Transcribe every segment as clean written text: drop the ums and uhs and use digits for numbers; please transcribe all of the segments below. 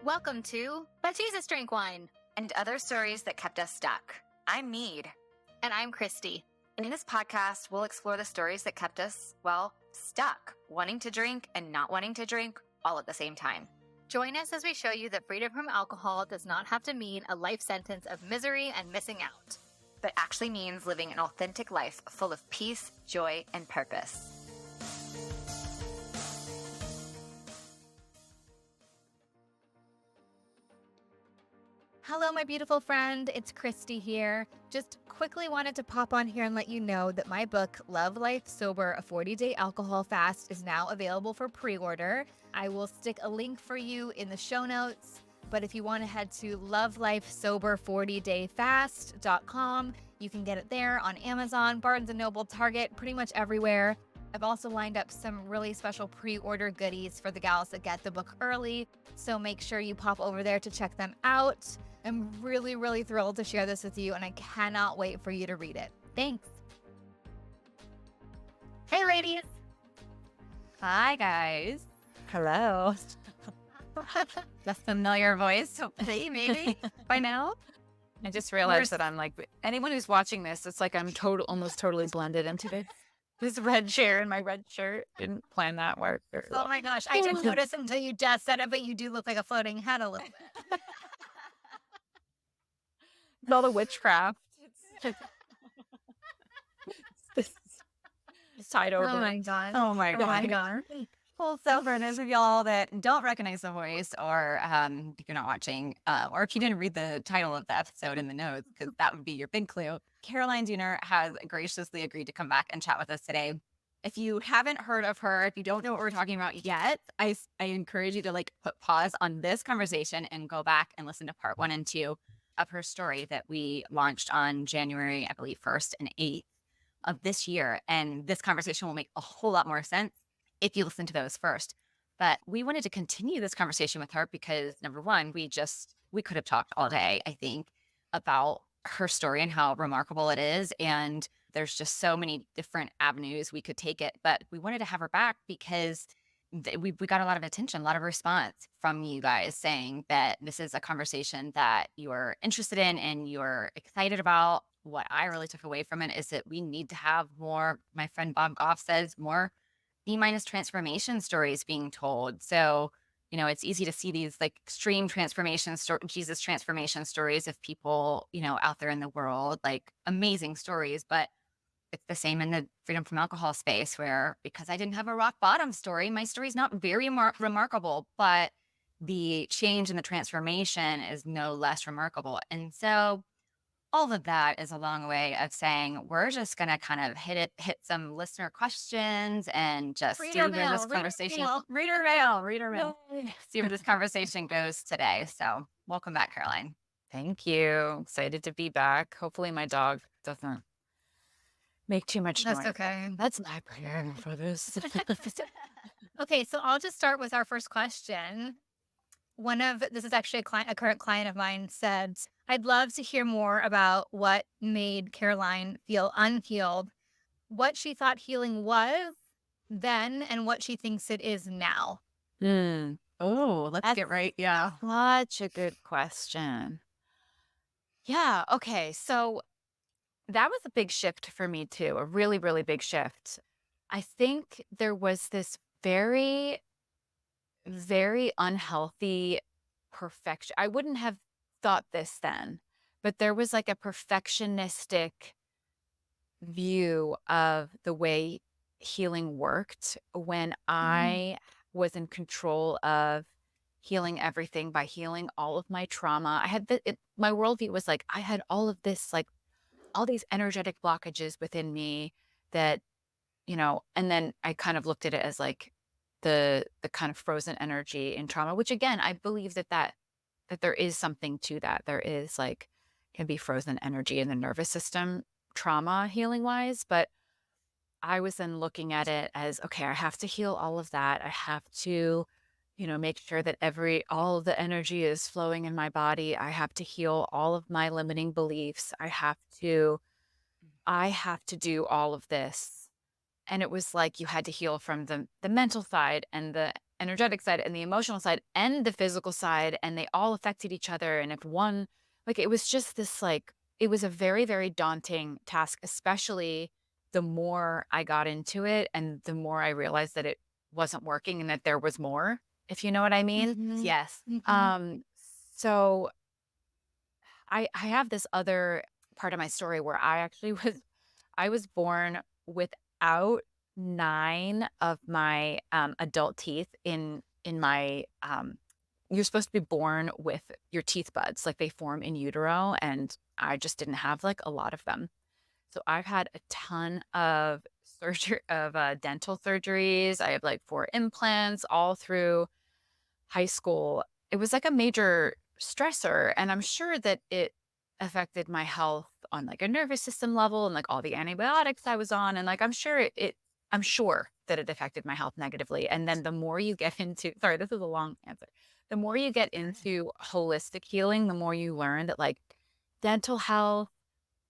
Welcome to But Jesus Drank Wine. And other stories that kept us stuck. I'm Mead. And I'm Christy. And in this podcast, we'll explore the stories that kept us, well, stuck, wanting to drink and not wanting to drink all at the same time. Join us as we show you that freedom from alcohol does not have to mean a life sentence of misery and missing out, but actually means living an authentic life full of peace, joy, and purpose. Hello, my beautiful friend. It's Christy here. Just quickly wanted to pop on here and let you know that my book, Love Life Sober, a 40-Day Alcohol Fast, is now available for pre-order. I will stick a link for you in the show notes. But if you want to head to lovelifesober40dayfast.com, you can get it there on Amazon, Barnes & Noble, Target, pretty much everywhere. I've also lined up some really special pre-order goodies for the gals that get the book early. So make sure you pop over there to check them out. I'm really, really thrilled to share this with you, and I cannot wait for you to read it. Thanks. Hey, ladies. Hi, guys. Hello. The familiar voice, hopefully, maybe, by now. I just realized that I'm like, anyone who's watching this, it's like I'm almost totally blended into this red chair and my red shirt. Didn't plan that work. Oh my gosh, I didn't notice until you just said it, but you do look like a floating head a little bit. It's all the witchcraft. It's tied over. Oh my god. Oh my god. Oh my god. Well, so for those of y'all that don't recognize the voice, or if you're not watching, or if you didn't read the title of the episode in the notes, because that would be your big clue, Caroline Dooner has graciously agreed to come back and chat with us today. If you haven't heard of her, if you don't know what we're talking about yet, I encourage you to put pause on this conversation and go back and listen to part 1 and 2 of her story that we launched on January, I believe, 1st and 8th of this year. And this conversation will make a whole lot more sense if you listen to those first. But we wanted to continue this conversation with her because, number one, we could have talked all day, I think, about her story and how remarkable it is. And there's just so many different avenues we could take it. But we wanted to have her back because we got a lot of attention, a lot of response from you guys saying that this is a conversation that you're interested in and you're excited about. What I really took away from it is that we need to have more, my friend Bob Goff says, more B- transformation stories being told. So, it's easy to see these extreme Jesus transformation stories of people, out there in the world, amazing stories. But it's the same in the freedom from alcohol space where, because I didn't have a rock bottom story, my story's not very remarkable, but the change and the transformation is no less remarkable. And so all of that is a long way of saying we're just going to kind of hit some listener questions and just see where this conversation, reader mail, see where this conversation goes today. So welcome back, Caroline. Thank you. Excited to be back. Hopefully my dog doesn't make too much noise. That's okay. That's my prayer for this. Okay, so I'll just start with our first question. This is actually a current client of mine said, I'd love to hear more about what made Caroline feel unhealed, what she thought healing was then, and what she thinks it is now. Oh, let's get right. Yeah. Such a good question. Yeah. Okay. So that was a big shift for me too. A really, really big shift. I think there was this very, very unhealthy perfection. I wouldn't have thought this then, but there was a perfectionistic view of the way healing worked when I was in control of healing everything by healing all of my trauma. I had my worldview was I had all of this, all these energetic blockages within me that, and then I kind of looked at it as the kind of frozen energy in trauma, which again, I believe that there is something to that. There is can be frozen energy in the nervous system, trauma healing wise. But I was then looking at it as, okay, I have to heal all of that. I have to, make sure that all of the energy is flowing in my body. I have to heal all of my limiting beliefs. I have to do all of this. And it was you had to heal from the mental side and the energetic side and the emotional side and the physical side, and they all affected each other. And if one, like, it was just this, like, it was a very, very daunting task, especially the more I got into it and the more I realized that it wasn't working and that there was more, if you know what I mean. Mhm. Yes. Mhm. Um, so I have this other part of my story where I actually I was born without 9 of my, adult teeth in my, you're supposed to be born with your teeth buds, like, they form in utero, and I just didn't have, like, a lot of them. So I've had a ton of dental surgeries. I have, like, 4 implants all through high school. It was like a major stressor, and I'm sure that it affected my health on, like, a nervous system level and, like, all the antibiotics I was on, and, like, I'm sure that it affected my health negatively. And then the more you get into sorry, this is a long answer. The more you get into holistic healing, the more you learn that, like, dental health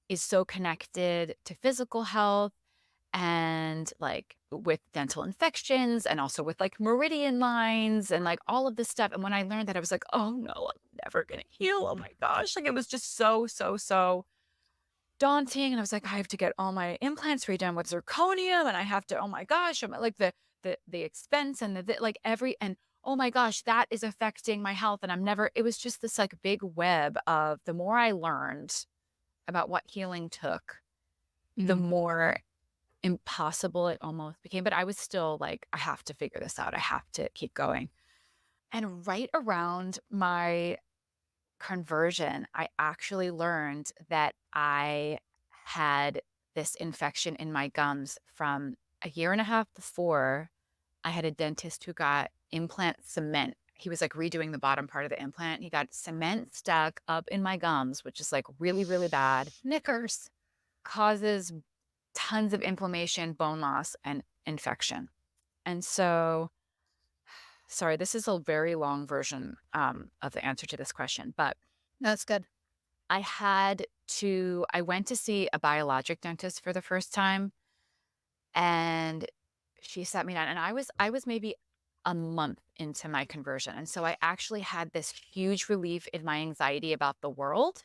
is so connected to physical health, and, like, with dental infections and also with, like, meridian lines and, like, all of this stuff. And when I learned that, I was like, "Oh, no, I'm never gonna heal. Oh my gosh." Like, it was just so, so, so daunting. And I was like, "I have to get all my implants redone with zirconium, and I have to, oh my gosh." I'm like, the expense and like, and oh my gosh, that is affecting my health. And it was just this, like, big web of the more I learned about what healing took, the more impossible it almost became. But I was still like, I have to figure this out. I have to keep going. And right around my conversion, I actually learned that I had this infection in my gums from a year and a half before. I had a dentist who got implant cement. He was, like, redoing the bottom part of the implant. He got cement stuck up in my gums, which is, like, really, really bad. Knickers. Causes tons of inflammation, bone loss, and infection. And so, sorry, this is a very long version of the answer to this question, but That's good. I went to see a biologic dentist for the first time, and she sat me down, and I was maybe a month into my conversion. And so I actually had this huge relief in my anxiety about the world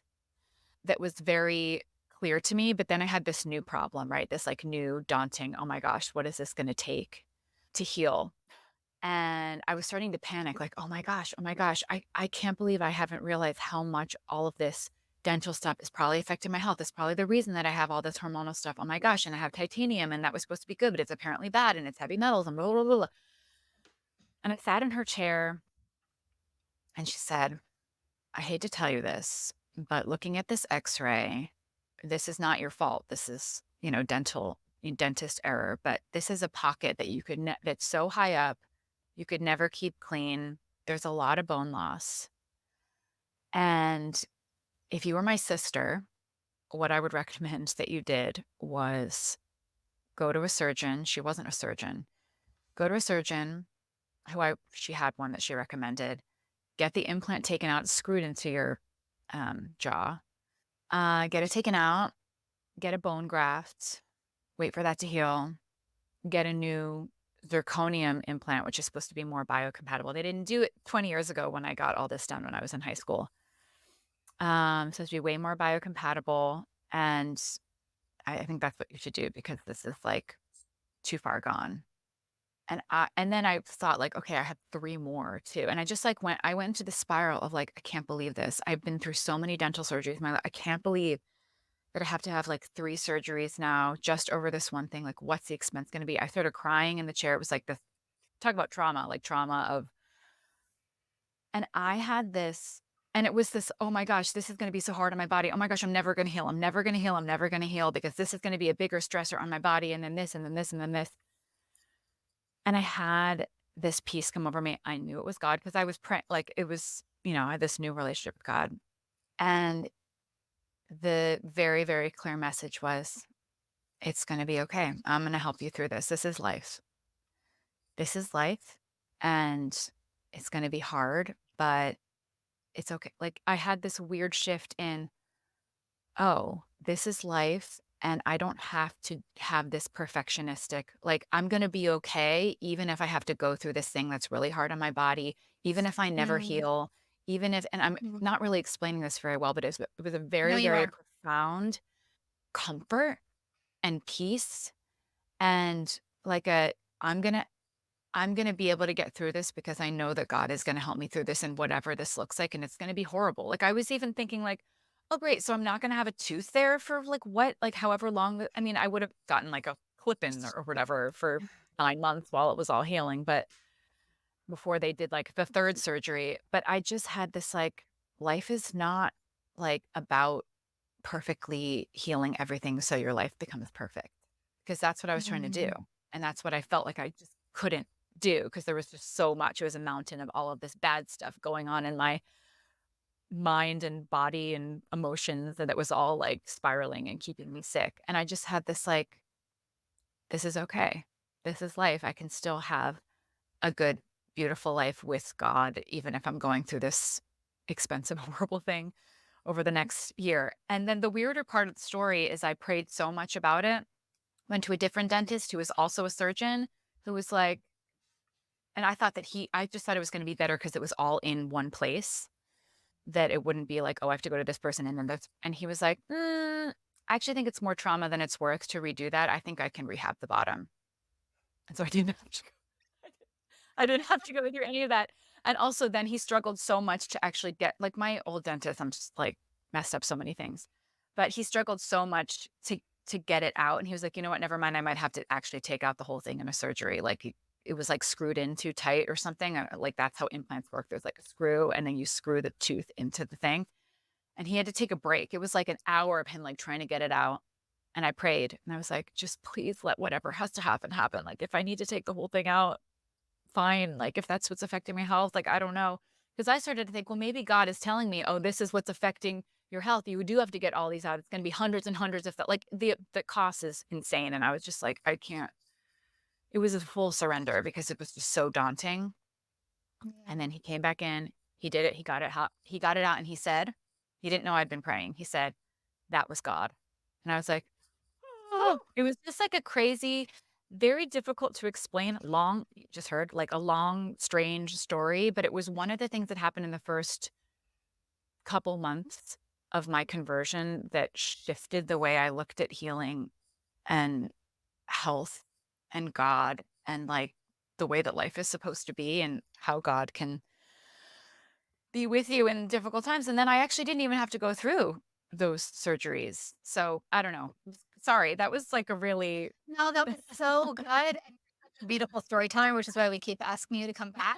that was very clear to me. But then I had this new problem, right? This, like, new daunting, oh my gosh, what is this going to take to heal? And I was starting to panic, like, oh my gosh, I can't believe I haven't realized how much all of this dental stuff is probably affecting my health. It's probably the reason that I have all this hormonal stuff. Oh my gosh. And I have titanium, and that was supposed to be good, but it's apparently bad, and it's heavy metals and blah, blah, blah, blah. And I sat in her chair, and she said, "I hate to tell you this, but looking at this x-ray, this is not your fault. This is, dentist error, but this is a pocket that that's so high up, you could never keep clean. There's a lot of bone loss. And if you were my sister, what I would recommend that you did was go to a surgeon." She wasn't a surgeon. "Go to a surgeon she had one that she recommended. Get the implant taken out, screwed into your jaw. Get it taken out, get a bone graft, wait for that to heal, get a new zirconium implant, which is supposed to be more biocompatible." They didn't do it 20 years ago when I got all this done when I was in high school. Supposed to be way more biocompatible. And I think that's what you should do, because this is, like, too far gone. And then I thought, like, okay, I have 3 more too. And I just, like, I went into the spiral of, like, I can't believe this. I've been through so many dental surgeries in my life. I can't believe that I have to have, like, 3 surgeries now just over this one thing. Like, what's the expense going to be? I started crying in the chair. It was like this, talk about trauma, like trauma of, and I had this, and it was this, oh my gosh, this is going to be so hard on my body. Oh my gosh, I'm never going to heal. I'm never going to heal. I'm never going to heal, because this is going to be a bigger stressor on my body. And then this, and then this, and then this. And I had this peace come over me. I knew it was God, because I was praying, like, it was, I had this new relationship with God. And the very, very clear message was, it's going to be okay. I'm going to help you through this. This is life. This is life. And it's going to be hard, but it's okay. Like, I had this weird shift in, oh, this is life. and I don't have to have this perfectionistic, like, I'm going to be okay, even if I have to go through this thing that's really hard on my body, even if I never Mm, heal, even if, and I'm mm. not really explaining this very well, but it was a No, very, you very are. profound comfort and peace. And like I'm going to, I'm going to be able to get through this because I know that God is going to help me through this and whatever this looks like. And it's going to be horrible. Like I was even thinking like, oh, great. So I'm not going to have a tooth there for like what, like however long. I mean, I would have gotten like a clip in or whatever for 9 months while it was all healing. But before they did like the third surgery, but I just had this like, life is not like about perfectly healing everything so your life becomes perfect. Because that's what I was trying to do. Mm. And that's what I felt like I just couldn't do because there was just so much. It was a mountain of all of this bad stuff going on in my mind and body and emotions that was all like spiraling and keeping me sick. And I just had this like, this is okay. This is life. I can still have a good, beautiful life with God, even if I'm going through this expensive, horrible thing over the next year. And then the weirder part of the story is I prayed so much about it, went to a different dentist who was also a surgeon who was like, and I thought that I just thought it was going to be better because it was all in one place, that it wouldn't be like, oh, I have to go to this person and then this. And he was like, I actually think it's more trauma than it's worth to redo that. I think I can rehab the bottom. And so I didn't have to go. I didn't have to go through any of that. And also then he struggled so much to actually get like my old dentist, I'm just like messed up so many things. But he struggled so much to get it out. And he was like, you know what, never mind. I might have to actually take out the whole thing in a surgery. Like it was like screwed in too tight or something. Like that's how implants work. There's like a screw and then you screw the tooth into the thing. And he had to take a break. It was like an hour of him like trying to get it out. And I prayed and I was like, just please let whatever has to happen happen. Like if I need to take the whole thing out, fine. Like if that's what's affecting my health, like I don't know. Because I started to think, well, maybe God is telling me, oh, this is what's affecting your health. You do have to get all these out. It's going to be hundreds and hundreds of that. Like the cost is insane. And I was just like, I can't. It was a full surrender because it was just so daunting. Yeah. And then he came back in. He did it. He got it out. He got it out, and he said, he didn't know I'd been praying. He said, that was God. And I was like, oh, it was just like a crazy, very difficult to explain, long, you just heard like a long, strange story. But it was one of the things that happened in the first couple months of my conversion that shifted the way I looked at healing and health and God and like the way that life is supposed to be and how God can be with you in difficult times. And then I actually didn't even have to go through those surgeries. So I don't know. Sorry, that was like a really No, that was so good. And beautiful storytelling, which is why we keep asking you to come back.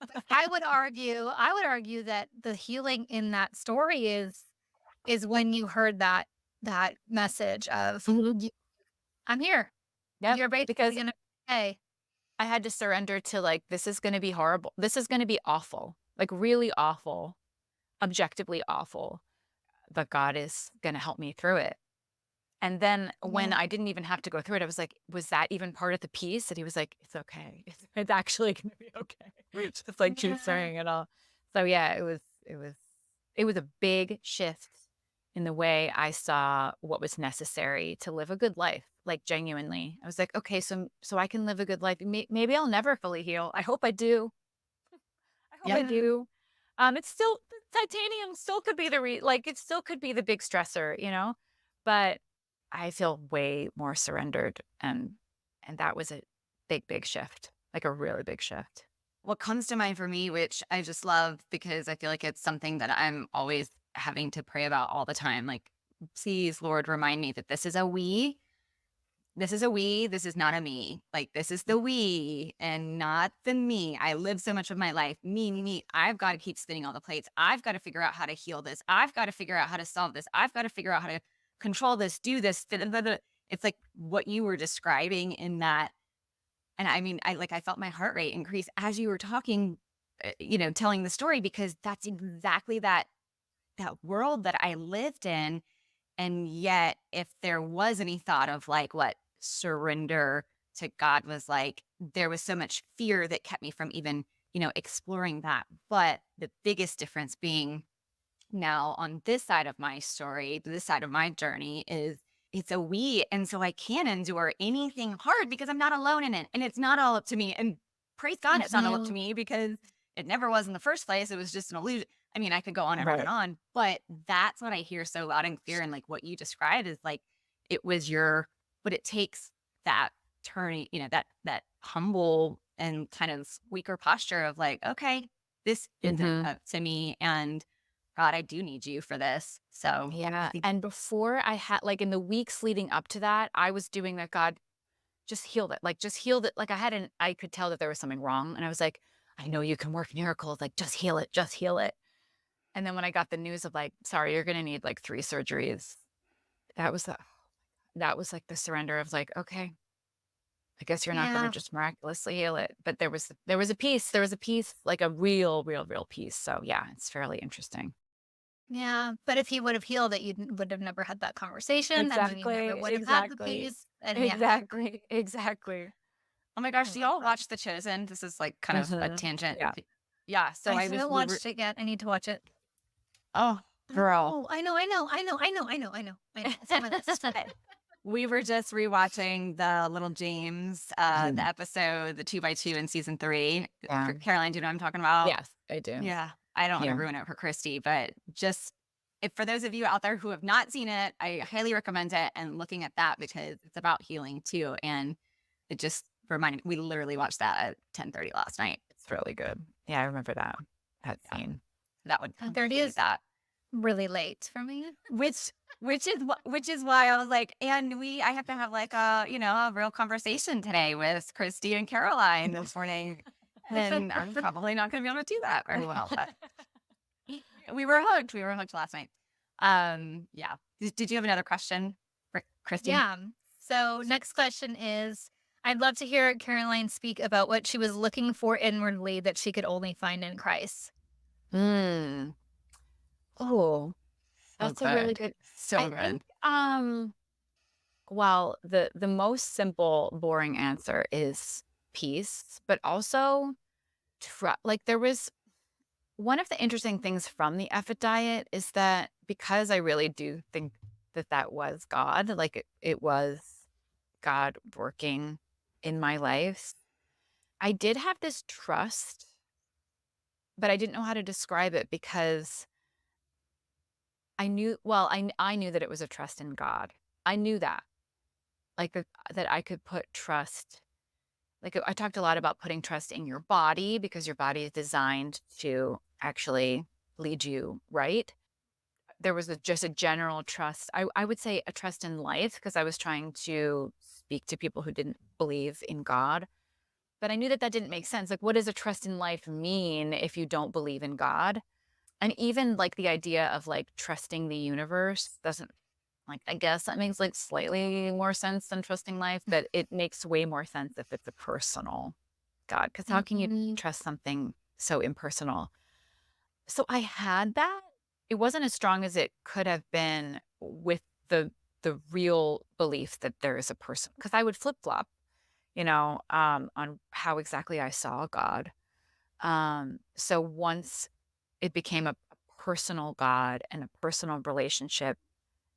But I would argue that the healing in that story is when you heard that message of I'm here. yep. You're basically Because gonna pay. I had to surrender to like, this is going to be horrible. This is going to be awful, like really awful, objectively awful. But God is going to help me through it. And then when Yeah. I didn't even have to go through it, I was like, was that even part of the piece? And he was like, it's okay. It's actually going to be okay. Just like keep Yeah. saying it all. So yeah, it was a big shift in the way I saw what was necessary to live a good life. Like genuinely, I was like, okay, so I can live a good life. Maybe I'll never fully heal. I hope I do. I hope I Yep. Yeah. do. It's still titanium still could be like it still could be the big stressor, you know, but I feel way more surrendered, and that was a big, big shift, like a really big shift. What comes to mind for me, which I just love because I feel like it's something that I'm always having to pray about all the time. Like, please, Lord, remind me that this is a we. This is a we. This is not a me. Like, this is the we and not the me. I live so much of my life. Me, me, me. I've got to keep spinning all the plates. I've got to figure out how to heal this. I've got to figure out how to solve this. I've got to figure out how to control this, do this. It's like what you were describing in that. And I mean, I felt my heart rate increase as you were talking, telling the story, because that's exactly that world that I lived in. And yet, if there was any thought of like what surrender to God was like, there was so much fear that kept me from even, exploring that. But the biggest difference being now on this side of my story, this side of my journey is it's a we. And so I can endure anything hard because I'm not alone in it. And it's not all up to me. And praise God, it's not all up to Mhm. me because it never was in the first place. It was just an illusion. I mean, I could go on and on and Right. on, but that's what I hear so loud and clear. And like what you described is like, it was but it takes that turning, that humble and kind of weaker posture of like, okay, this isn't Hmm. up to me. And God, I do need you for this. So I Yeah. think, And before I had, like in the weeks leading up to that, I was doing that. God, just healed it. Like, just healed it. Like, I could tell that there was something wrong. And I was like, I know you can work miracles. Like, just heal it. Just heal it. And then when I got the news of like, sorry, you're going to need like 3 surgeries, that was like the surrender of like, okay, I guess you're not going to Yeah. just miraculously heal it. But there was a peace, like a real peace. So yeah, it's fairly interesting. Yeah. But if he would have healed it, you would have never had that conversation. And then you never Exactly. would have had the Exactly. peace. And yeah. Exactly. Exactly. oh my I gosh, do love y'all that. watch The Chosen? This is like kind of a Mhm. tangent. Yeah. Yeah. So I haven't watched it yet. I need to watch it. oh, girl, Oh, I know. I know. It's on my list. we were just rewatching the Little James, the Mhm. episode, the 2x2 in season 3. Yeah. Caroline, do you know what I'm talking about? Yes, I do. Yeah. I don't want to Yeah. ruin it for Christy, but just if for those of you out there who have not seen it, I highly recommend it and looking at that because it's about healing too. And it just reminded we literally watched that at 10:30 last night. It's really good. Yeah, I remember that Yeah. scene. That would 10:30 complete is that. really late for me. Which is why I was like, and I have to have like a real conversation today with Christy and Caroline this morning. And I'm probably not gonna be able to do that very well. But we were hooked. We were hooked last night. Yeah. Did you have another question for Christy? Yeah. So next question is, I'd love to hear Caroline speak about what she was looking for inwardly that she could only find in Christ. Mm. Oh, So that's a really good. good. So I think good. well, the most simple boring answer is peace, but also like there was one of the interesting things from the Effort diet is that because I really do think that that was God, like it was God working in my life. I did have this trust, but I didn't know how to describe it because I knew that it was a trust in God. I knew that, like that I could put trust. Like I talked a lot about putting trust in your body because your body is designed to actually lead you right. There was just a general trust. I would say a trust in life because I was trying to speak to people who didn't believe in God. But I knew that that didn't make sense. Like, what does a trust in life mean if you don't believe in God? And even like the idea of like trusting the universe doesn't, like, I guess that makes like slightly more sense than trusting life, but it makes way more sense if it's a personal God. Because how can you Mhm. trust something so impersonal? So I had that. It wasn't as strong as it could have been with the real belief that there is a person. Because I would flip flop, on how exactly I saw God. So once it became a personal God and a personal relationship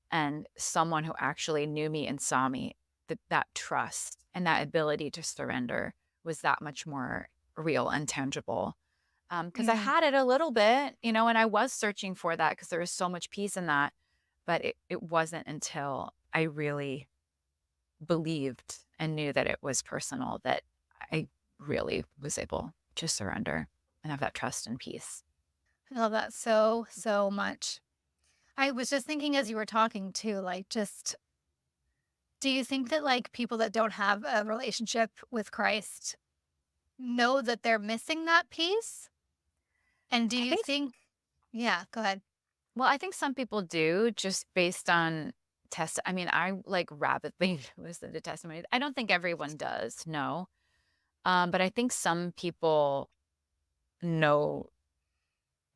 and someone who actually knew me and saw me, that trust and that ability to surrender was that much more real and tangible. Because I Yeah. had it a little bit, and I was searching for that because there was so much peace in that. But it wasn't until I really believed and knew that it was personal that I really was able to surrender and have that trust and peace. I love that so, so much. I was just thinking as you were talking too, like, just do you think that like people that don't have a relationship with Christ know that they're missing that piece? And do I you think, think, yeah, go ahead. well, I think some people do just based on I mean, I like rapidly listen to testimonies. I don't think everyone does, no. But I think some people know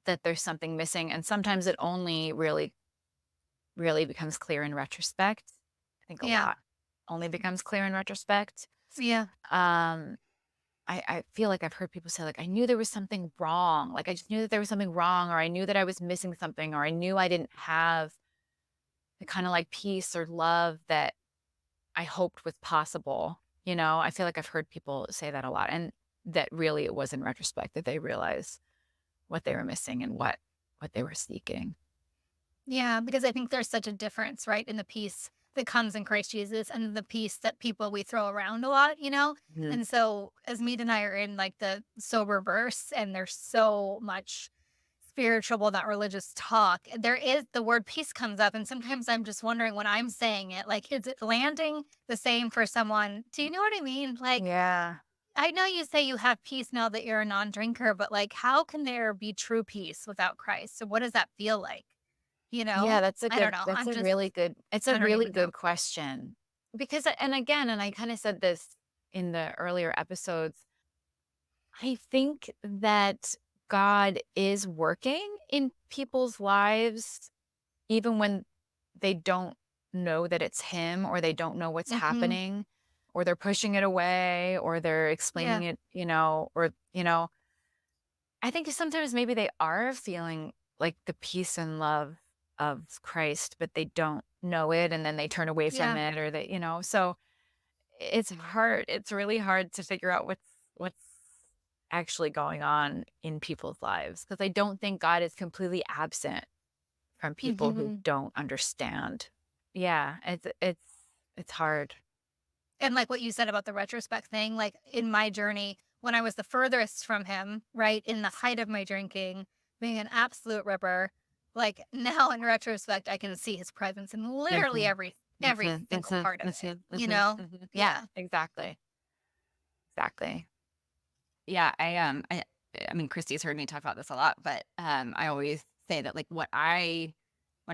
that there's something missing. And sometimes it only really becomes clear in retrospect. I think a Yeah. lot only becomes clear in retrospect. Yeah. Um, I feel like I've heard people say, like, I knew there was something wrong. Like, I just knew that there was something wrong, or I knew that I was missing something, or I knew I didn't have the kind of like peace or love that I hoped was possible. I feel like I've heard people say that a lot, and that really it was in retrospect that they realized what they were missing and what they were seeking. Yeah, because I think there's such a difference, right, in the peace that comes in Christ Jesus and the peace that people we throw around a lot, you know? Mhm. And so as Mead and I are in like the sober verse and there's so much spiritual, well, not religious talk, there is the word peace comes up. And sometimes I'm just wondering when I'm saying it, like, is it landing the same for someone? Do you know what I mean? Like, Yeah. I know you say you have peace now that you're a non drinker, but like, how can there be true peace without Christ? So what does that feel like? You Yeah, know? I don't know. that's I'm a just really good, it's a I don't really even know. good question. Because, and again, and I kind of said this in the earlier episodes, I think that God is working in people's lives, even when they don't know that it's Him, or they don't know what's Mhm. happening, or they're pushing it away, or they're Yeah. explaining it, or, I think sometimes maybe they are feeling like the peace and love of Christ, but they don't know it. And then they turn away from Yeah. it, or so it's hard. It's really hard to figure out what's actually going on in people's lives, because I don't think God is completely absent from people who Mhm. don't understand. Yeah, it's hard. And like what you said about the retrospect thing, like in my journey, when I was the furthest from him, right, in the height of my drinking, being an absolute ripper, like now in retrospect, I can see his presence in literally Mhm, every mhm, single mhm, part of it, mhm, you mhm, know? mhm. Yeah, Yeah. exactly. Exactly. Yeah, I mean, Christy's heard me talk about this a lot, but I always say that like when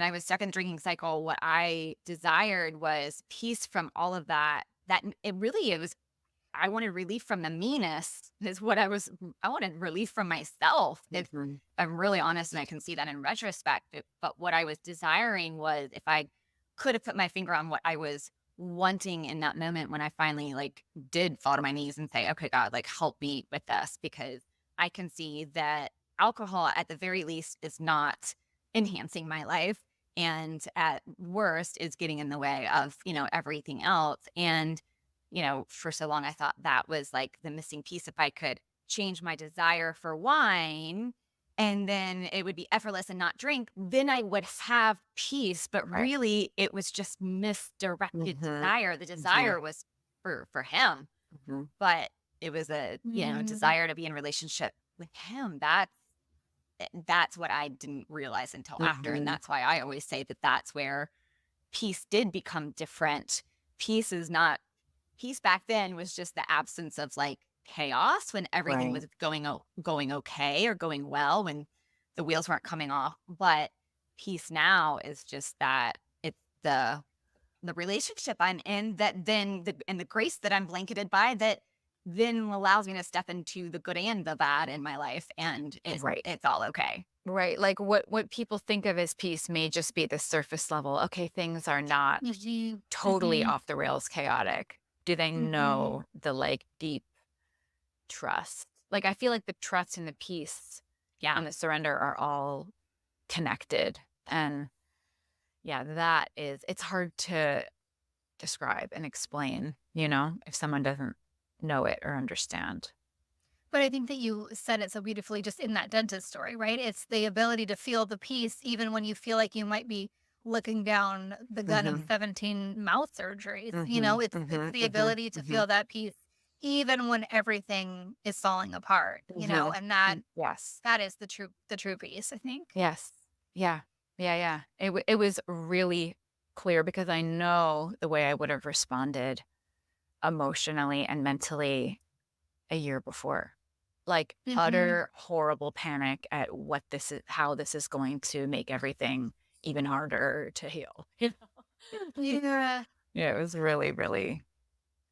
I was stuck in the drinking cycle, what I desired was peace from all of that. It was I wanted relief from the meanness is what I wanted relief from myself. If Mhm. I'm really honest, and I can see that in retrospect, but what I was desiring was if I could have put my finger on what I was wanting in that moment when I finally like did fall to my knees and say, okay, God, like help me with this, because I can see that alcohol at the very least is not enhancing my life. And at worst is getting in the way of, everything else. And for so long, I thought that was like the missing piece. If I could change my desire for wine and then it would be effortless and not drink, then I would have peace. But Right. really, it was just misdirected Mhm, desire. The mhm, desire was for him, mhm. but it was a, Mm. desire to be in relationship with him. That's what I didn't realize until after. And Mhm. that's why I always say that that's where peace did become different. Peace is not Peace back then was just the absence of like chaos when everything Right. was going okay or going well, when the wheels weren't coming off. But peace now is just that it's the relationship I'm in, that then and the grace that I'm blanketed by, that then allows me to step into the good and the bad in my life, and Right. it's all okay. Right. Like what people think of as peace may just be the surface level. Okay, things are not Mhm. totally Mhm. off the rails chaotic. Do they Mhm. know the like deep trust? Like I feel like the trust and the peace Yeah. and the surrender are all connected. And yeah, it's hard to describe and explain, if someone doesn't know it or understand. But I think that you said it so beautifully just in that dentist story, right? It's the ability to feel the peace even when you feel like you might be looking down the gun of Mhm. 17 mouth surgeries. You know, Mhm. it's Mhm. the Mhm. ability to Mhm. feel that peace even when everything is falling apart, Mhm. and that Yes. that is the true peace, I think. Yes. Yeah. Yeah, yeah. It was really clear, because I know the way I would have responded emotionally and mentally a year before. Like Mhm. utter horrible panic at what this is, how this is going to make everything even harder to heal. Yeah. Yeah, it was really, really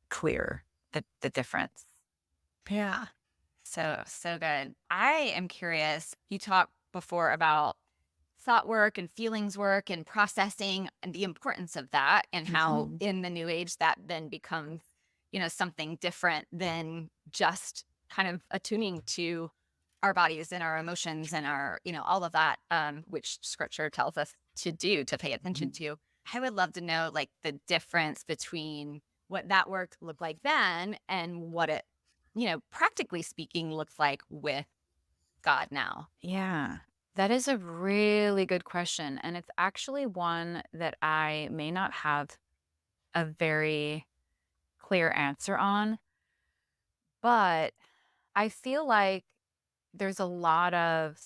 clear the difference. Yeah. So good. I am curious. You talked before about thought work and feelings work and processing and the importance of that, and how Mhm. in the new age that then becomes, something different than just kind of attuning to our bodies and our emotions and our, all of that, which scripture tells us to do, to pay attention to. I would love to know like the difference between what that work looked like then and what it, practically speaking, looks like with God now. Yeah, that is a really good question. And it's actually one that I may not have a very clear answer on, but I feel like there's a lot of,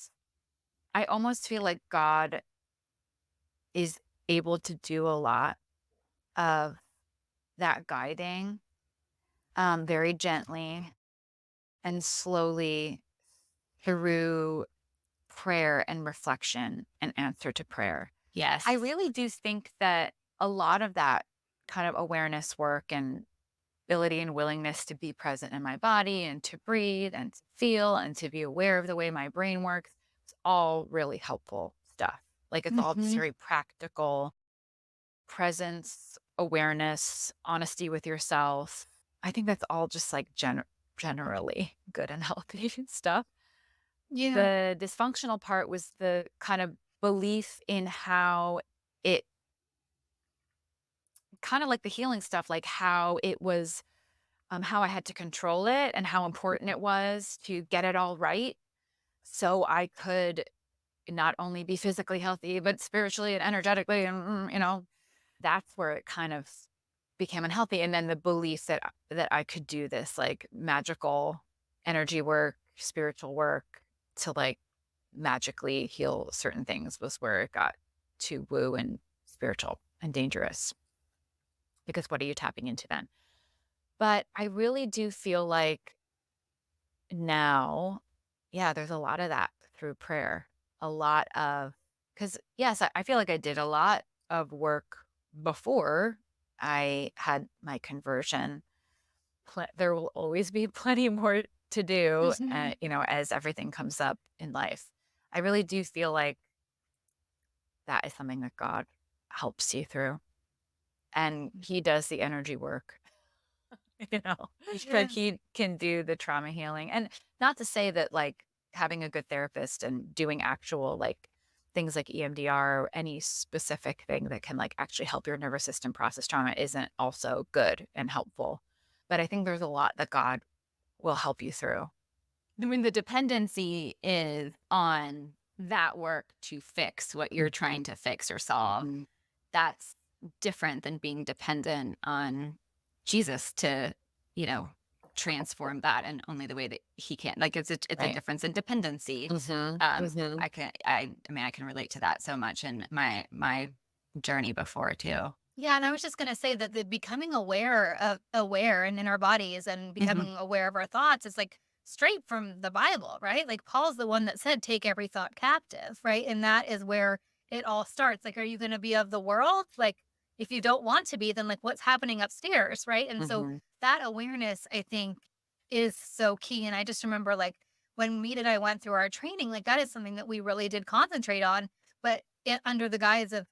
I almost feel like God is able to do a lot of that guiding very gently and slowly through prayer and reflection and answer to prayer. Yes. I really do think that a lot of that kind of awareness work and ability and willingness to be present in my body and to breathe and to feel and to be aware of the way my brain works, it's all really helpful stuff. Like it's all just Hmm. very practical presence, awareness, honesty with yourself. I think that's all just like generally good and healthy stuff. Yeah. The dysfunctional part was the kind of belief in how it kind of like the healing stuff, like how it was, how I had to control it and how important it was to get it all right. So I could not only be physically healthy, but spiritually and energetically. And, that's where it kind of became unhealthy. And then the belief that I could do this like magical energy work, spiritual work to like magically heal certain things was where it got too woo and spiritual and dangerous. Because what are you tapping into then? But I really do feel like now, yeah, there's a lot of that through prayer. A lot of, because yes, I feel like I did a lot of work before I had my conversion. There will always be plenty more to do, Mhm. as everything comes up in life. I really do feel like that is something that God helps you through. And he does the energy work, you know, Yeah. but he can do the trauma healing. And not to say that like having a good therapist and doing actual like things like EMDR or any specific thing that can like actually help your nervous system process trauma isn't also good and helpful. But I think there's a lot that God will help you through. I mean, the dependency is on that work to fix what you're trying to fix or solve. That's different than being dependent on Jesus to, you know, transform that in only the way that he can. Like it's a Right. difference in dependency. Mm-hmm. Mm-hmm. I can relate to that so much in my journey before too. Yeah, and I was just gonna say that the becoming aware and in our bodies and Hmm. becoming aware of our thoughts is like straight from the Bible, right? Like Paul's the one that said, take every thought captive, right? And that is where it all starts. Like, are you gonna be of the world? Like, if you don't want to be, then like what's happening upstairs, right? And so Mm-hmm. that awareness, I think, is so key. And I just remember like when Mead and I went through our training, like that is something that we really did concentrate on, but under the guise of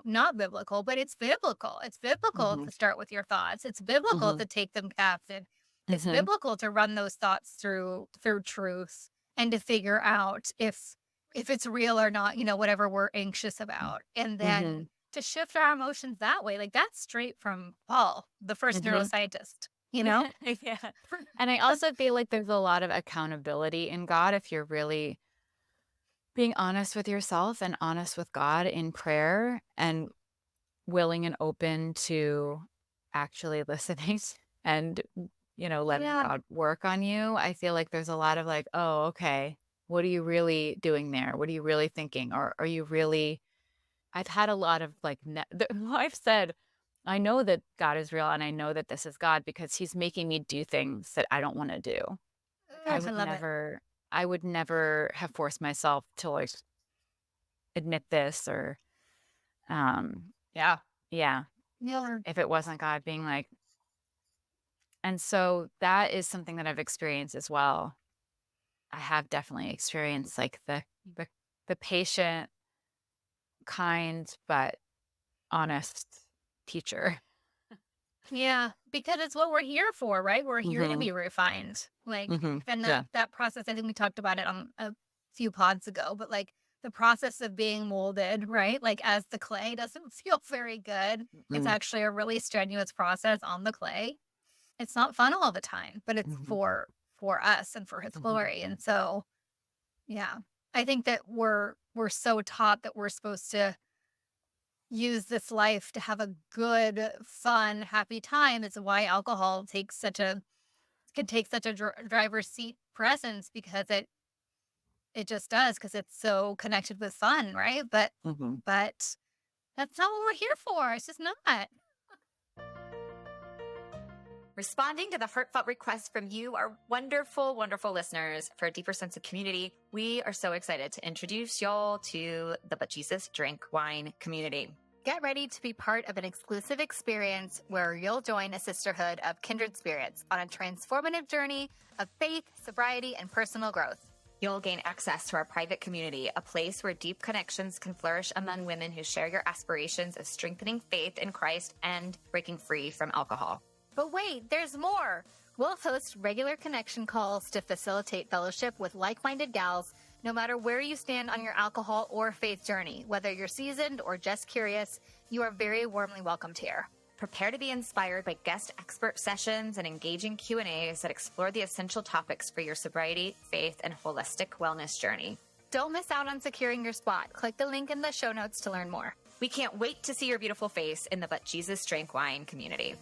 not biblical, but it's biblical. It's biblical Hmm. to start with your thoughts. It's biblical Mm-hmm. to take them captive. It's Mm-hmm. biblical to run those thoughts through truth and to figure out if it's real or not, whatever we're anxious about. And then Mm-hmm. to shift our emotions that way. Like that's straight from Paul, the first Mm-hmm. neuroscientist, you know? Yeah. And I also feel like there's a lot of accountability in God if you're really being honest with yourself and honest with God in prayer and willing and open to actually listening and, letting Yeah. God work on you. I feel like there's a lot of like, oh, okay, what are you really doing there? What are you really thinking? Or are you really, I've had a lot of like, I've said, I know that God is real and I know that this is God because he's making me do things that I don't want to do. Like Ugh, I love it. I would never have forced myself to like admit this or, Yeah. yeah, Yeah. if it wasn't God being like, and so that is something that I've experienced as well. I have definitely experienced like the, the patient, kind, but honest teacher. Yeah, because it's what we're here for, right? We're here to Mm-hmm. be refined. Like, Mm-hmm. and that Yeah. that process, I think we talked about it on a few pods ago, but like the process of being molded, right? Like as the clay doesn't feel very good. It's Mm, actually a really strenuous process on the clay. It's not fun all the time, but it's mhm, for us and for his mhm, glory. And so, yeah, I think that we're so taught that we're supposed to use this life to have a good, fun, happy time. It's why alcohol takes such a can take such a driver's seat presence because it just does because it's so connected with fun, right? mhm. But that's not what we're here for. It's just not. Responding to the heartfelt request from you, our wonderful, wonderful listeners, for a deeper sense of community, we are so excited to introduce y'all to the But Jesus Drink Wine community. Get ready to be part of an exclusive experience where you'll join a sisterhood of kindred spirits on a transformative journey of faith, sobriety, and personal growth. You'll gain access to our private community, a place where deep connections can flourish among women who share your aspirations of strengthening faith in Christ and breaking free from alcohol. But wait, there's more. We'll host regular connection calls to facilitate fellowship with like-minded gals, no matter where you stand on your alcohol or faith journey. Whether you're seasoned or just curious, you are very warmly welcomed here. Prepare to be inspired by guest expert sessions and engaging Q&As that explore the essential topics for your sobriety, faith, and holistic wellness journey. Don't miss out on securing your spot. Click the link in the show notes to learn more. We can't wait to see your beautiful face in the But Jesus Drank Wine community.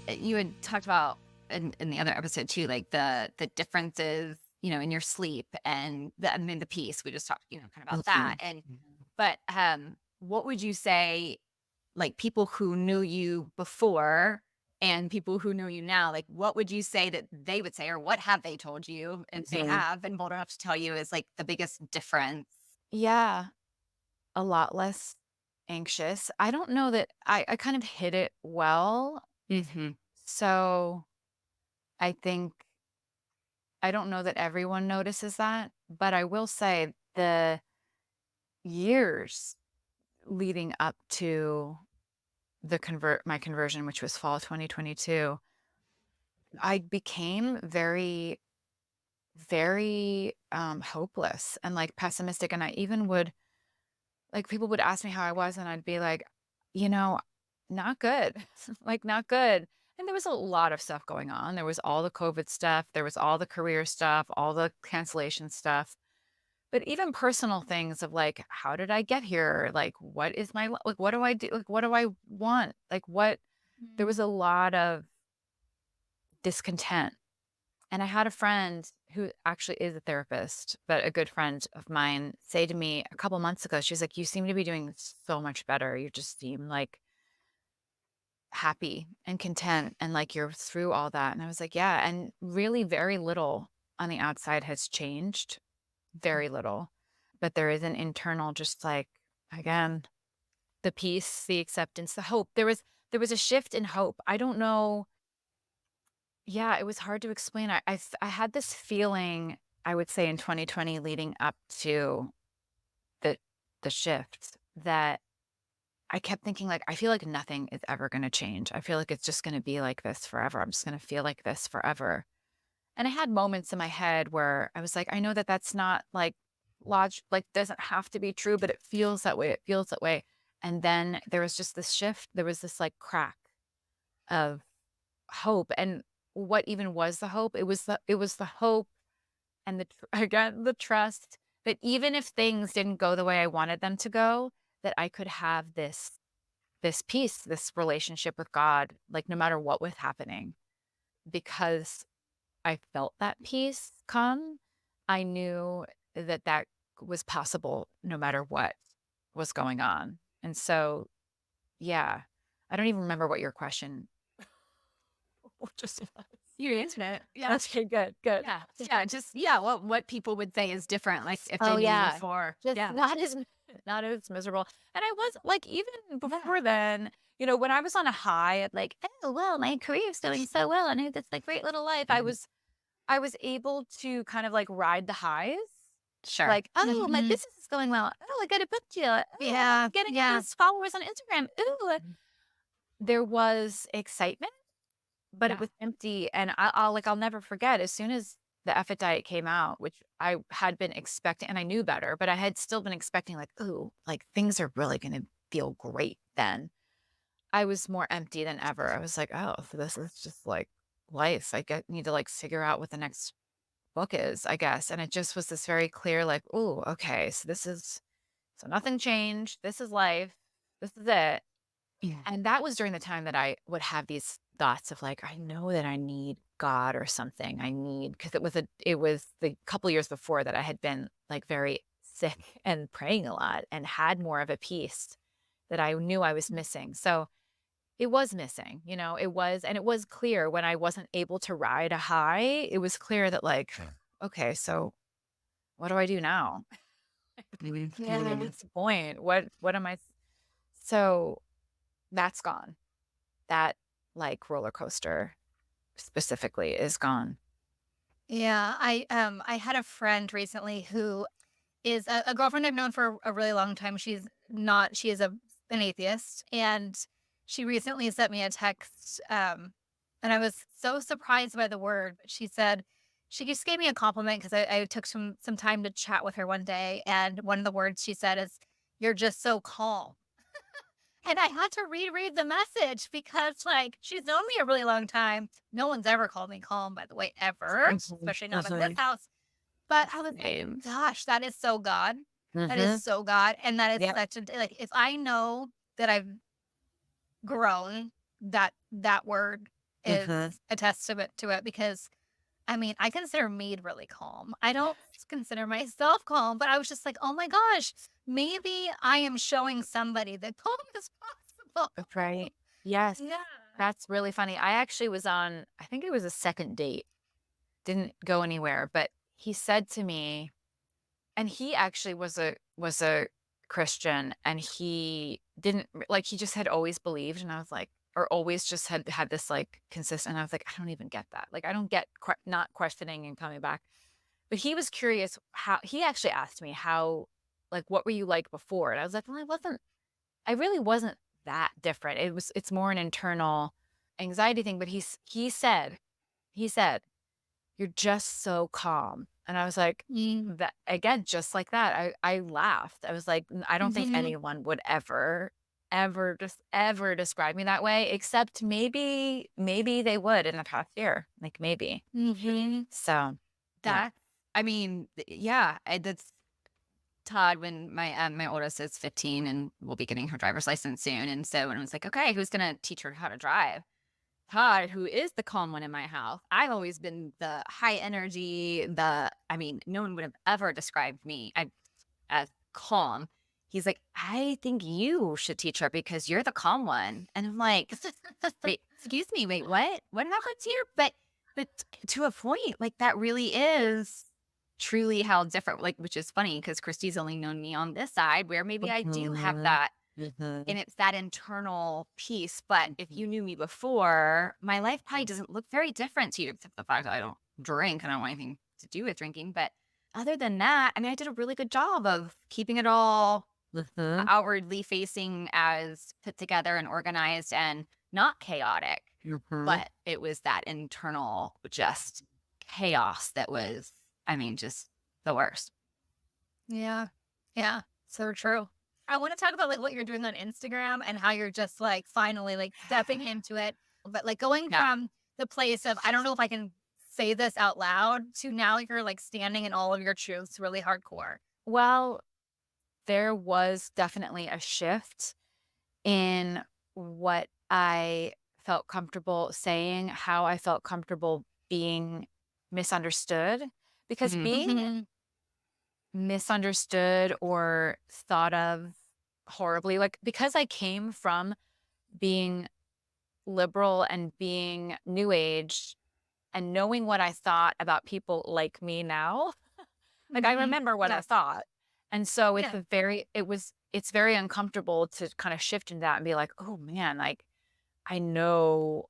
You had talked about in the other episode too, like the differences, in your sleep and the peace. We just talked, kind of about that. And but what would you say, like people who knew you before and people who know you now, like what would you say that they would say, or what have they told you, and they have been bold enough to tell you is like the biggest difference? Yeah, a lot less anxious. I don't know that I kind of hit it well. Mm-hmm. So I think I don't know that everyone notices that, but I will say the years leading up to my conversion, which was fall 2022, I became very, very hopeless and like pessimistic. And I even would like people would ask me how I was, and I'd be like, you know, not good, like not good. And there was a lot of stuff going on. There was all the COVID stuff, there was all the career stuff, all the cancellation stuff. But even personal things of like, how did I get here? Like, what is like, what do I do? Like, what do I want? Like, there was a lot of discontent. And I had a friend who actually is a therapist, but a good friend of mine say to me a couple months ago, she's like, you seem to be doing so much better. You just seem like happy and content and like you're through all that. And I was like, yeah. And really very little on the outside has changed, very little. But there is an internal, just like, again, the peace, the acceptance, the hope. There was a shift in hope. I don't know. Yeah, it was hard to explain. I had this feeling, I would say in 2020 leading up to the the shift, that I kept thinking like, I feel like nothing is ever going to change. I feel like it's just going to be like this forever. I'm just going to feel like this forever. And I had moments in my head where I was like, I know that that's not like like doesn't have to be true, but it feels that way. It feels that way. And then there was just this shift. There was this like crack of hope. And what even was the hope? It was the hope and again the trust that even if things didn't go the way I wanted them to go, that I could have this peace, this relationship with God, like no matter what was happening, because I felt that peace come. I knew that that was possible no matter what was going on. And so, yeah, I don't even remember what your question just was. You answered it. Yeah. Okay, good, good. Yeah. Yeah. Just, yeah. What people would say is different. Like if they Oh knew you yeah, before. just Yeah. not as miserable. And I was like, even before then, when I was on a high at like, oh well, my career's doing so well, and I had this like great little life. I was able to kind of like ride the highs. Sure. Like, oh, my Mhm. business is going well. Oh, I got a book deal. Oh, Yeah, I'm getting all yeah. these followers on Instagram. Ooh, there was excitement, but it Yeah. was empty. And I'll never forget. As soon as the Effort diet came out, which I had been expecting, and I knew better, but I had still been expecting like, ooh, like things are really going to feel great then. I was more empty than ever. I was like, oh, so this is just like life. Need to like figure out what the next book is, I guess. And it just was this very clear, like, oh, okay, so nothing changed. This is life. This is it. Yeah. And that was during the time that I would have these thoughts of like, I know that I need God or something. Because it was the couple years before that I had been like very sick and praying a lot and had more of a peace that I knew I was missing. So it was missing, and it was clear when I wasn't able to ride a high, it was clear that like, okay, so what do I do now? Yeah. What's the point? What am I? So that's gone. That like roller coaster specifically is gone. Yeah. I had a friend recently who is a girlfriend I've known for a really long time. She is an atheist. And she recently sent me a text. And I was so surprised by the word. But she said, she just gave me a compliment because I took some time to chat with her one day. And one of the words she said is, "You're just so calm." And I had to reread the message because, like, she's known me a really long time. No one's ever called me calm, by the way, ever, especially not in this house. But I was like, Same. gosh, that is so God. That is so God. And that is Yep. such a, like, if I know that I've grown, that word is a testament to it because I mean, I consider Mead really calm. I don't consider myself calm, but I was just like, oh my gosh, maybe I am showing somebody that calm is possible. Right. Yes. Yeah. That's really funny. I actually was on, I think it was a second date, didn't go anywhere, but he said to me, and he actually was a Christian, and he didn't like he just had always believed, and I was like, or always just had this like consistent. I was like, I don't even get that. Like I don't get not questioning and coming back. But he was curious how he actually asked me how, like, what were you like before? And I was like, well, I really wasn't that different. It's more an internal anxiety thing. But he said, you're just so calm. And I was like, that again, just like that. I laughed. I was like, I don't think anyone would ever describe me that way, except maybe they would in the past year. Like maybe. So yeah. That, I mean, yeah, that's Todd when my oldest is 15 and will be getting her driver's license soon. And so when I was like, okay, who's gonna teach her how to drive? Todd, who is the calm one in my house. I've always been the high energy, I mean, no one would have ever described me as calm. He's like, I think you should teach her because you're the calm one. And I'm like, wait, excuse me, wait, what? What happened here? But to a point, like that really is truly how different, like, which is funny because Christy's only known me on this side where maybe I do have that. And it's that internal piece. But if you knew me before, my life probably doesn't look very different to you, except the fact that I don't drink. I don't want anything to do with drinking. But other than that, I mean, I did a really good job of keeping it all outwardly facing as put together and organized and not chaotic. But it was that internal just chaos that was, I mean, just the worst. Yeah. Yeah. So true. I want to talk about like what you're doing on Instagram and how you're just like finally like stepping into it. But like going from the place of I don't know if I can say this out loud to now you're like standing in all of your truths really hardcore. Well, there was definitely a shift in what I felt comfortable saying, how I felt comfortable being misunderstood. Because being misunderstood or thought of horribly, like because I came from being liberal and being new age and knowing what I thought about people like me now, like I remember what I thought. And so it's very uncomfortable to kind of shift into that and be like, oh man, like I know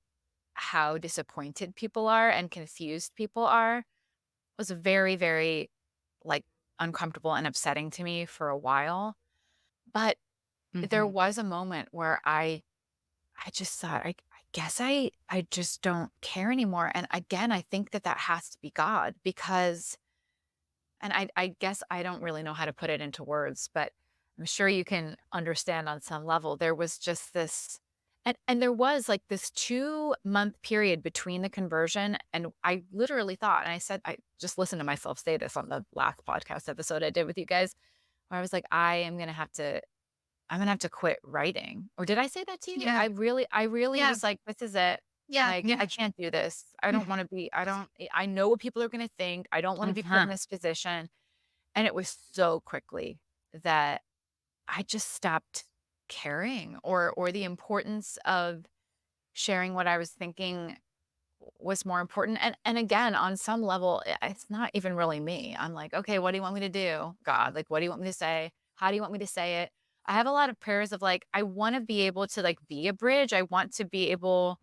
how disappointed people are and confused people are. It was very, very like uncomfortable and upsetting to me for a while. But there was a moment where I just thought, I guess I just don't care anymore. And again, I think that that has to be God because, and I guess I don't really know how to put it into words, but I'm sure you can understand on some level. There was just this, and there was like this 2-month period between the conversion. And I literally thought, and I said, I just listened to myself say this on the last podcast episode I did with you guys, where I was like, I'm gonna have to quit writing. Or did I say that to you? Yeah. I really Yeah. was like, this is it. Yeah. Like, Yeah. I can't do this. I don't want to be, I know what people are going to think. I don't want to be put in this position. And it was so quickly that I just stopped caring or the importance of sharing what I was thinking was more important. And again, on some level, it's not even really me. I'm like, okay, what do you want me to do? God, like, what do you want me to say? How do you want me to say it? I have a lot of prayers of like, I want to be able to like be a bridge. I want to be able,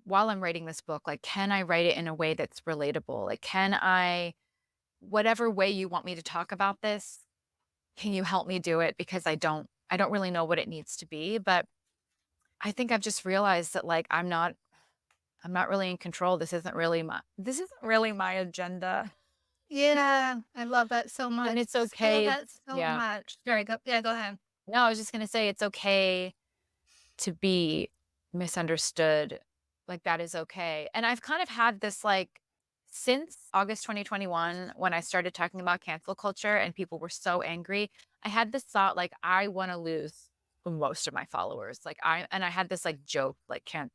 while I'm writing this book, like, can I write it in a way that's relatable? Like, can I, whatever way you want me to talk about this, can you help me do it? Because I don't really know what it needs to be. But I think I've just realized that like, I'm not really in control. This isn't really my agenda. Yeah. I love that so much. And it's I love okay. that so Yeah. much. Sorry. Go. Yeah. Go ahead. No, I was just going to say it's okay to be misunderstood. Like that is okay. And I've kind of had this like since August 2021 when I started talking about cancel culture and people were so angry, I had this thought like I want to lose most of my followers. Like I had this like joke like can't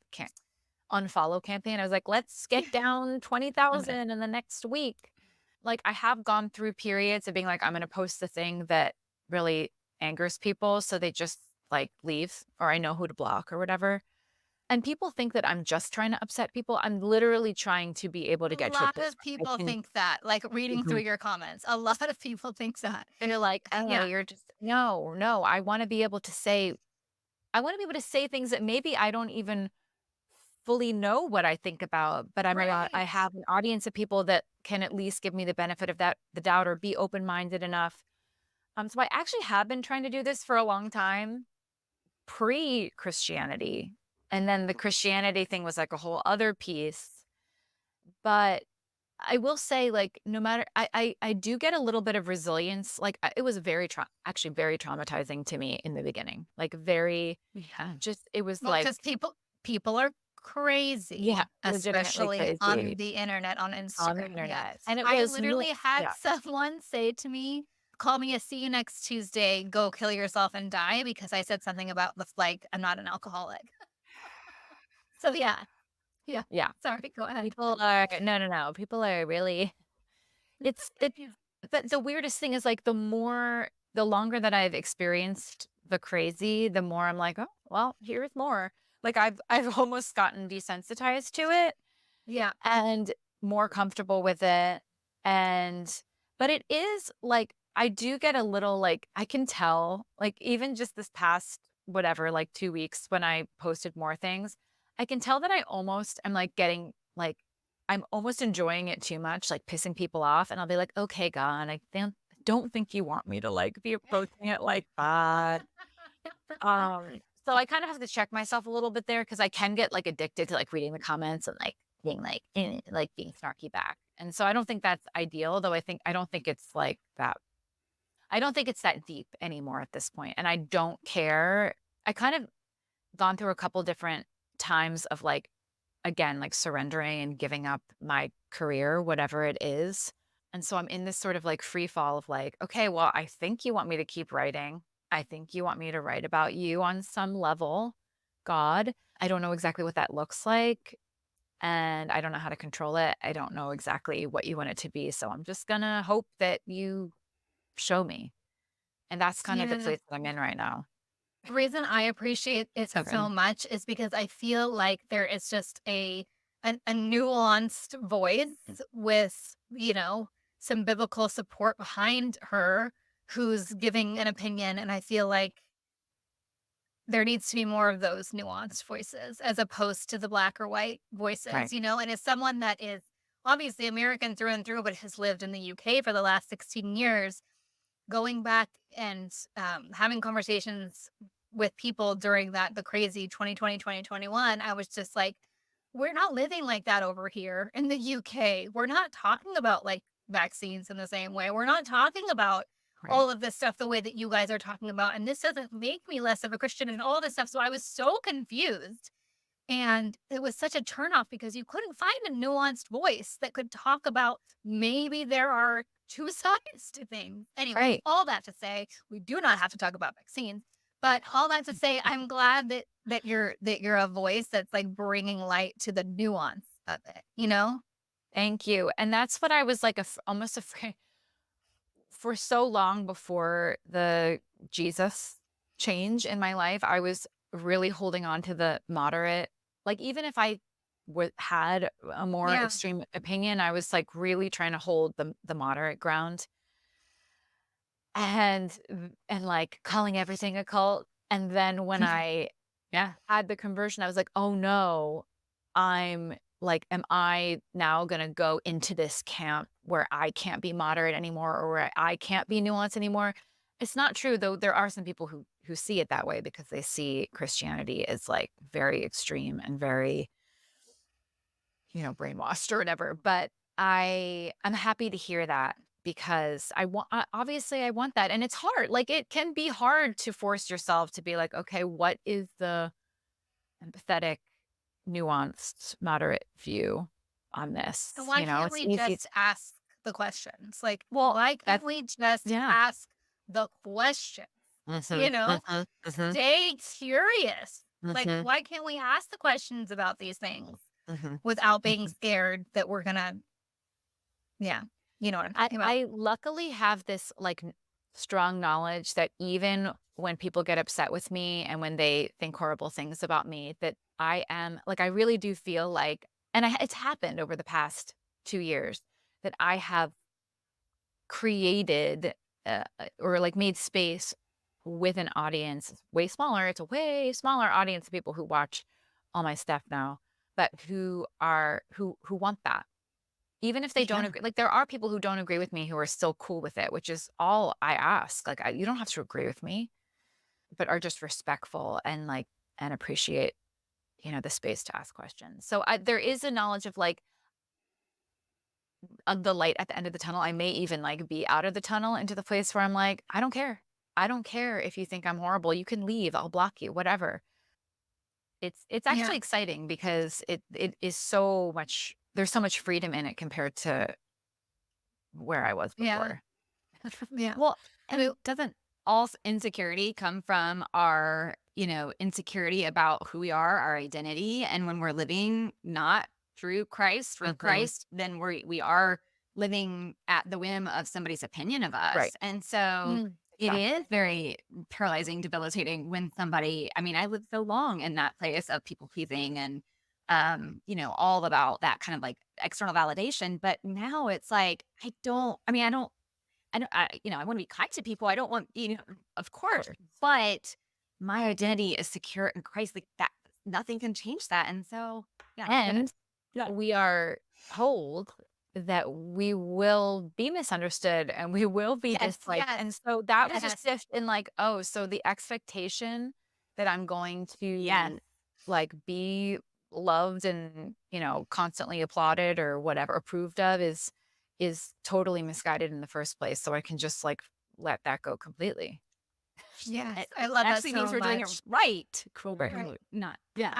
unfollow campaign. I was like, let's get down 20,000 in the next week. Like I have gone through periods of being like, I'm going to post the thing that really angers people. So they just like leave or I know who to block or whatever. And people think that I'm just trying to upset people. I'm literally trying to be able to A get to a lot place of where people I can, think that, like reading through Mhm. your comments. A lot of people think that. They're like, oh, Yeah. you're just, no. I want to be able to say things that maybe I don't even fully know what I think about, but I Right. have an audience of people that can at least give me the benefit of the doubt or be open-minded enough. So I actually have been trying to do this for a long time, pre-Christianity. And then the Christianity thing was like a whole other piece. But I will say, like, no matter, I do get a little bit of resilience. Like, it was actually very traumatizing to me in the beginning. Like, very, Yeah. just, it was Well, like, because people are yeah, crazy, legitimately especially on crazy the internet, on on the Instagram. internet. Yes. And it I was really, literally had yeah. someone say to me, call me a see you next Tuesday, go kill yourself and die because I said something about the like I'm not an alcoholic. So yeah. Yeah. Yeah. Sorry, go ahead. People are, no. People are really, it's Yeah. the weirdest thing is like the longer that I've experienced the crazy, the more I'm like, oh, well, here's more. Like I've almost gotten desensitized to it Yeah. and more comfortable with it. And, but it is like, I do get a little like, I can tell, like, even just this past, whatever, like 2 weeks when I posted more things, I can tell that I almost am like getting like, I'm almost enjoying it too much, like pissing people off. And I'll be like, okay, God, don't think you want me to like be approaching it like that. So I kind of have to check myself a little bit there because I can get like addicted to like reading the comments and like being like being snarky back. And so I don't think that's ideal, though I don't think it's like that. I don't think it's that deep anymore at this point. And I don't care. I kind of gone through a couple different times of like, again, like surrendering and giving up my career, whatever it is. And so I'm in this sort of like free fall of like, okay, well, I think you want me to keep writing. I think you want me to write about you on some level, God. I don't know exactly what that looks like. And I don't know how to control it. I don't know exactly what you want it to be. So I'm just going to hope that you show me. And that's kind of the Yeah. place that I'm in right now. The reason I appreciate it So so good. much is because I feel like there is just a nuanced voice with, some biblical support behind her who's giving an opinion. And I feel like there needs to be more of those nuanced voices as opposed to the black or white Right. voices, and as someone that is obviously American through and through, but has lived in the UK for the last 16 years, going back and having conversations with people during the crazy 2020, 2021, I was just like, we're not living like that over here in the UK. We're not talking about like vaccines in the same way. We're not talking about Right. all of this stuff the way that you guys are talking about. And this doesn't make me less of a Christian and all this stuff. So I was so confused. And it was such a turnoff because you couldn't find a nuanced voice that could talk about maybe there are two sides to things. Anyway, Right. all that to say, we do not have to talk about vaccines. But all that to say, I'm glad that you're a voice that's like bringing light to the nuance of it. You know? Thank you. And that's what I was like almost afraid for so long before the Jesus change in my life. I was really holding on to the moderate. Like even if I had a more Yeah. extreme opinion, I was like really trying to hold the moderate ground and like calling everything a cult. And then when I Yeah. had the conversion, I was like, oh no, I'm like, am I now going to go into this camp where I can't be moderate anymore or where I can't be nuanced anymore? It's not true, though. There are some people who see it that way because they see Christianity as like very extreme and very, brainwashed or whatever. But I'm happy to hear that because obviously I want that. And it's hard. Like it can be hard to force yourself to be like, okay, what is the empathetic, nuanced, moderate view on this? And why can't It's we easy. just ask the questions? Like, Well, why can't that's we just yeah. ask the questions? You know? Stay curious. Like, why can't we ask the questions about these things without being scared that we're gonna, yeah, you know what I'm talking about? I luckily have this like strong knowledge that even when people get upset with me and when they think horrible things about me, that I am like, I really do feel like, and it's happened over the past 2 years that I have created or like made space with an audience way smaller. It's a way smaller audience of people who watch all my stuff now, but who want that. Even if they don't Yeah. agree, like there are people who don't agree with me who are still cool with it, which is all I ask. Like you don't have to agree with me, but are just respectful and like and appreciate, the space to ask questions. So there is a knowledge of like the light at the end of the tunnel. I may even like be out of the tunnel into the place where I'm like, I don't care. I don't care if you think I'm horrible. You can leave. I'll block you. Whatever. It's Yeah. actually exciting because it is so much. There's so much freedom in it compared to where I was Yeah. before. Yeah. Well, I mean, and doesn't all insecurity come from our, insecurity about who we are, our identity? And when we're living not through Christ, with Christ, then we are living at the whim of somebody's opinion of us. Right. And so it Exactly. is very paralyzing, debilitating when somebody, I mean, I lived so long in that place of people pleasing and, all about that kind of like external validation. But now it's like, I want to be kind to people. I don't want, of course, but my identity is secure in Christ. Like that, nothing can change that. And so, yeah. And Yeah. we are told that we will be misunderstood and we will be Yes, disliked. yes, And so that was a yes. shift in like, oh, so the expectation that I'm going to Yes. like be loved and, constantly applauded or whatever approved of is totally misguided in the first place. So I can just like let that go completely. Yes. It I love that actually means so we're doing much. it right. Cool. Right. Not, yeah.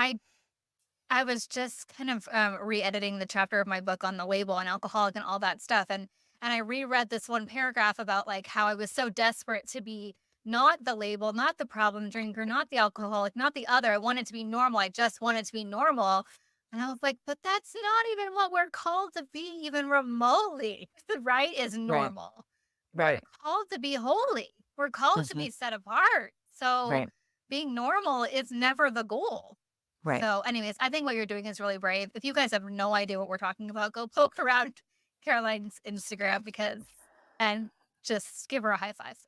I was just kind of re-editing the chapter of my book on the label and alcoholic and all that stuff, and I reread this one paragraph about like how I was so desperate to be not the label, not the problem drinker, not the alcoholic, not the other. I wanted to be normal. I just wanted to be normal. And I was like, but that's not even what we're called to be, even remotely. The right is Right. normal. Right. We're called to be holy. We're called to be set apart. So Right. being normal is never the goal. Right. So, anyways, I think what you're doing is really brave. If you guys have no idea what we're talking about, go poke around Caroline's Instagram and just give her a high five.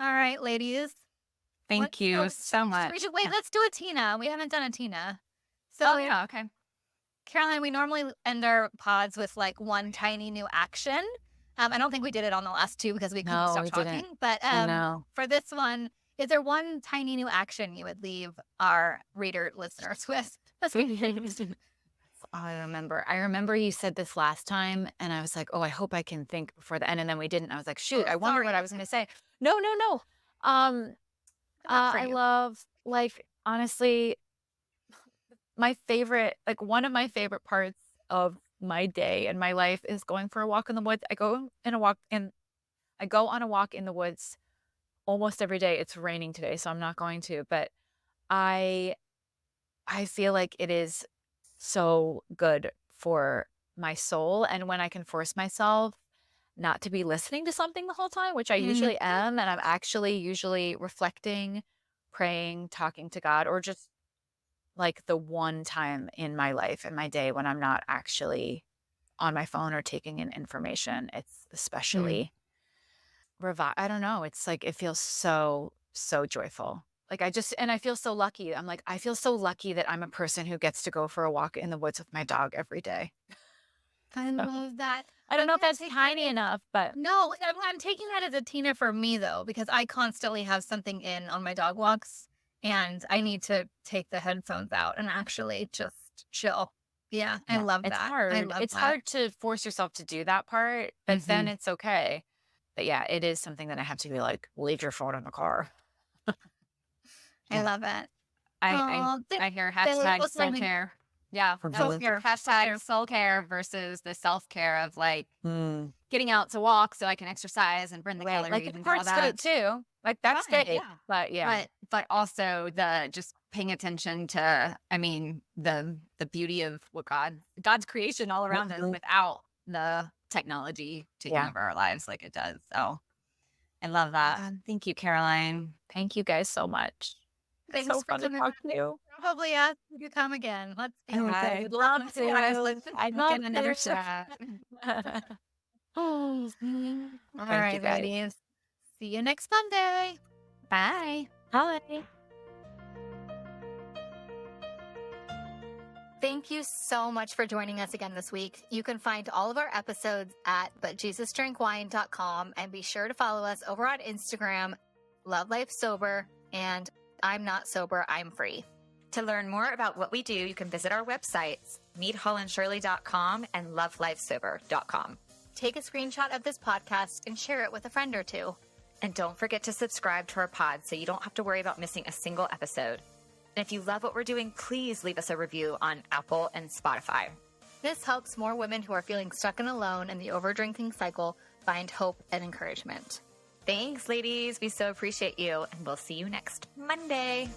All right, ladies. Thank you so much. Wait, Yeah. let's do a Tina. We haven't done a Tina. So, Oh, yeah. Okay. Caroline, we normally end our pods with like one tiny new action. I don't think we did it on the last two because we couldn't No, stop we talking. didn't. But No. for this one, is there one tiny new action you would leave our reader listeners with? I remember you said this last time, and I was like, oh, I hope I can think before the end. And then we didn't. I was like, shoot, Oh, I wonder what sorry. I was going to say. No. Not for I you. love, like, honestly, one of my favorite parts of my day and my life is going for a walk in the woods. I go on a walk in the woods almost every day. It's raining today, so I'm not going to, but I feel like it is so good for my soul. And when I can force myself not to be listening to something the whole time, which I usually am, and I'm actually usually reflecting, praying, talking to God, or just like the one time in my life, in my day, when I'm not actually on my phone or taking in information, it's especially I don't know. It's like, it feels so, so joyful. Like I feel so lucky. I'm like, I feel so lucky that I'm a person who gets to go for a walk in the woods with my dog every day. I love that. I don't know if I'm that's taking tiny it- enough, but No, I'm taking that as a Tina for me though, because I constantly have something in on my dog walks, and I need to take the headphones out and actually just chill. Yeah, I yeah, love it's that. hard. I love It's that. hard to force yourself to do that part, but then it's okay. But yeah, it is something that I have to be like, leave your phone in the car. I love it. I hear hashtag what's my name? self-care. Yeah. Self-care. Hashtag self-care versus the self-care of like getting out to walk so I can exercise and burn the calories Like, and of all course, that. good too. Like, that's Fine, great. yeah. But yeah. But also the just paying attention to, I mean, the beauty of what God's creation all around us without the technology taking Yeah. over our lives like it does. So I love that. Thank you, Caroline. Thank you guys so much. Thanks So for fun to coming. talk to you. Probably ask you to come again. Let's see. I would love to. I'd love Get another to. shot. All you right, guys. ladies. See you next Monday. Bye. Hi. Thank you so much for joining us again this week. You can find all of our episodes at butjesusdrinkwine.com, and be sure to follow us over on Instagram, Love Life Sober, and I'm Not Sober, I'm Free. To learn more about what we do, you can visit our websites, meethollandshirley.com and lovelifesober.com. Take a screenshot of this podcast and share it with a friend or two. And don't forget to subscribe to our pod so you don't have to worry about missing a single episode. And if you love what we're doing, please leave us a review on Apple and Spotify. This helps more women who are feeling stuck and alone in the overdrinking cycle find hope and encouragement. Thanks, ladies. We so appreciate you, and we'll see you next Monday.